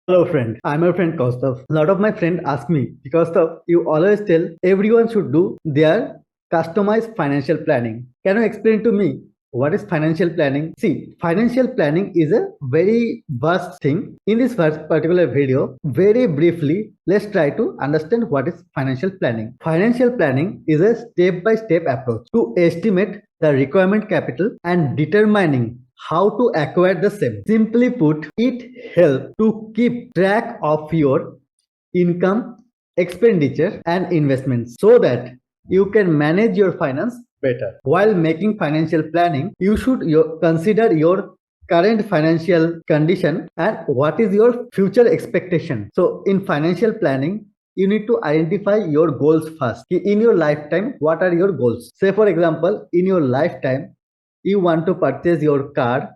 Hello friend, I'm your friend Kaustav. A lot of my friends ask me, Kaustav, you always tell everyone should do their customized financial planning. Can you explain to me what is financial planning? See, financial planning is a very vast thing. In this first particular video, very briefly, let's try to understand what is financial planning. Financial planning is a step-by-step approach to estimate the requirement capital and determining how to acquire the same. Simply put, it helps to keep track of your income, expenditure, and investments so that you can manage your finance better. While making financial planning, you should consider your current financial condition and what is your future expectation. So, in financial planning, you need to identify your goals first. In your lifetime, what are your goals? Say, for example, in your lifetime, you want to purchase your car,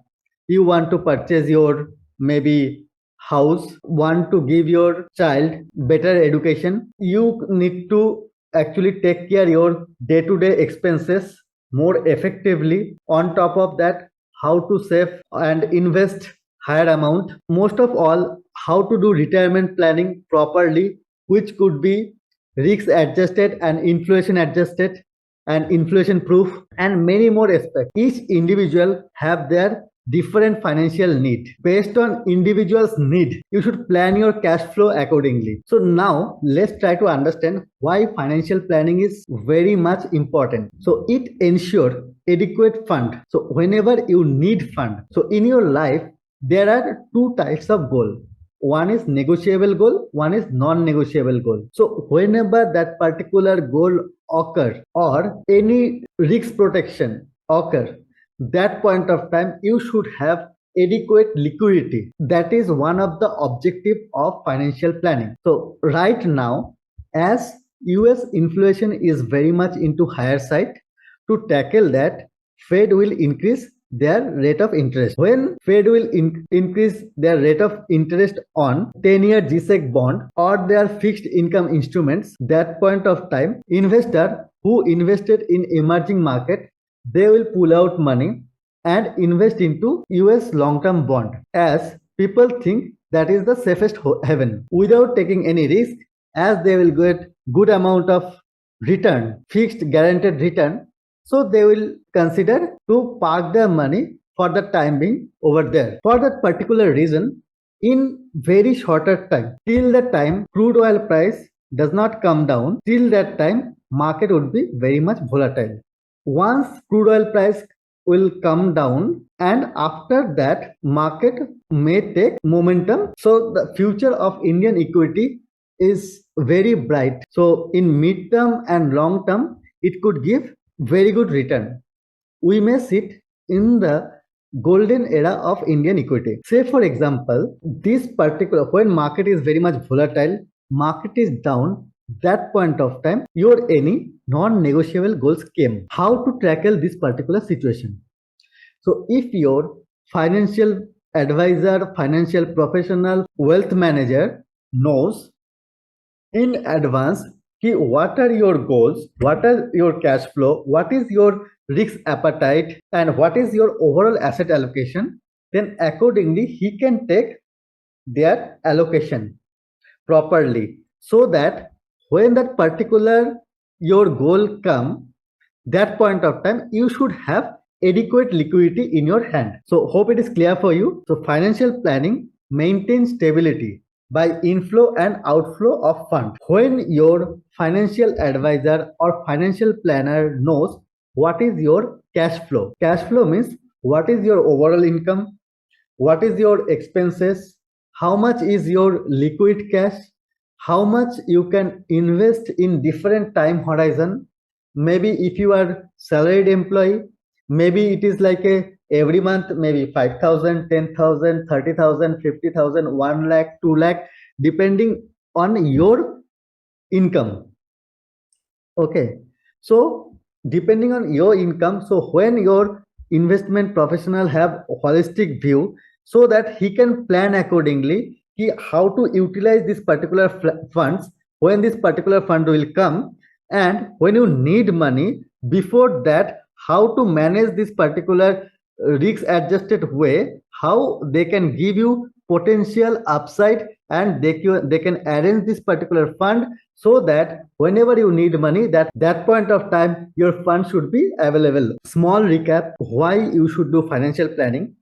you want to purchase your maybe house, want to give your child better education, you need to actually take care your day to day expenses more effectively. On top of that, how to save and invest higher amount. Most of all, how to do retirement planning properly, which could be risk adjusted and inflation adjusted and inflation proof, and many more aspects. Each individual have their different financial need. Based on individual's need, you should plan your cash flow accordingly. So now let's try to understand why financial planning is very much important. So it ensures adequate fund. So whenever you need fund, so in your life there are two types of goal. One is negotiable goal, one is non-negotiable goal. So whenever that particular goal occur or any risk protection occur, that point of time you should have adequate liquidity. That is one of the objective of financial planning. So right now, as US inflation is very much into higher side, to tackle that, Fed will increase their rate of interest. When Fed will increase their rate of interest on 10-year G-Sec bond or their fixed income instruments, that point of time, investor who invested in emerging market, they will pull out money and invest into US long-term bond, as people think that is the safest haven without taking any risk, as they will get good amount of return, fixed guaranteed return. So they will consider to park their money for the time being over there. For that particular reason, in very shorter time, till the time crude oil price does not come down, till that time market would be very much volatile. Once crude oil price will come down, and after that market may take momentum. So the future of Indian equity is very bright. So in midterm and long term, it could give very good return. We may sit in the golden era of Indian equity. Say for example, this particular, when market is very much volatile, market is down, that point of time your any non-negotiable goals came. How to tackle this particular situation? So if your financial advisor, financial professional, wealth manager knows in advance what are your goals, what are your cash flow, what is your risk appetite, and what is your overall asset allocation, then accordingly he can take their allocation properly, so that when that particular your goal come, that point of time you should have adequate liquidity in your hand. So hope it is clear for you. So financial planning maintains stability by inflow and outflow of funds. When your financial advisor or financial planner knows what is your cash flow means what is your overall income, what is your expenses, how much is your liquid cash, how much you can invest in different time horizon. Maybe if you are salaried employee, maybe it is like a every month maybe 5,000, 10,000, 30,000, 50,000, 1 lakh, 2 lakh, depending on your income. Okay, so depending on your income, so when your investment professional have a holistic view, so that he can plan accordingly how to utilize this particular funds, when this particular fund will come, and when you need money, before that how to manage this particular risk adjusted way, how they can give you potential upside, and they can arrange this particular fund so that whenever you need money, that point of time your fund should be available. Small recap why you should do financial planning.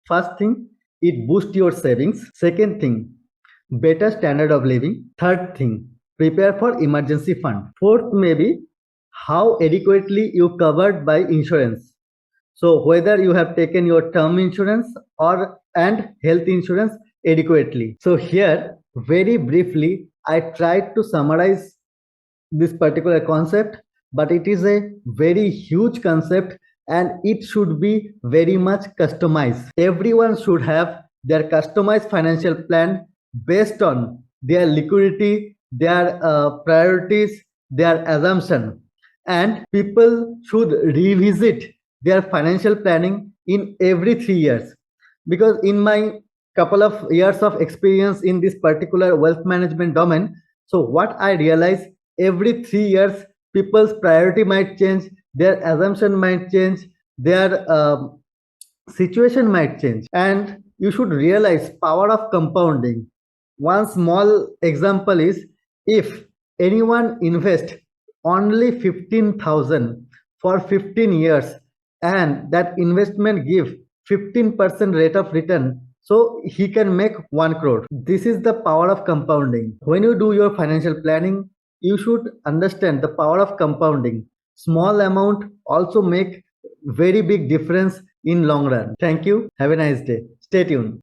First thing, it boosts your savings. Second thing, better standard of living. Third thing, prepare for emergency fund. Fourth, maybe how adequately you covered by insurance. So whether you have taken your term insurance or and health insurance adequately. So here, very briefly, I tried to summarize this particular concept, but it is a very huge concept and it should be very much customized. Everyone should have their customized financial plan based on their liquidity, their priorities, their assumption, and people should revisit their financial planning in every 3 years, because in my couple of years of experience in this particular wealth management domain, so what I realized, every 3 years people's priority might change, their assumption might change, their situation might change, and you should realize power of compounding. One small example is, if anyone invest only 15,000 for 15 years and that investment give 15% rate of return, so he can make 1 crore. This is the power of compounding. When you do your financial planning, you should understand the power of compounding. Small amount also make very big difference in long run. Thank you. Have a nice day. Stay tuned.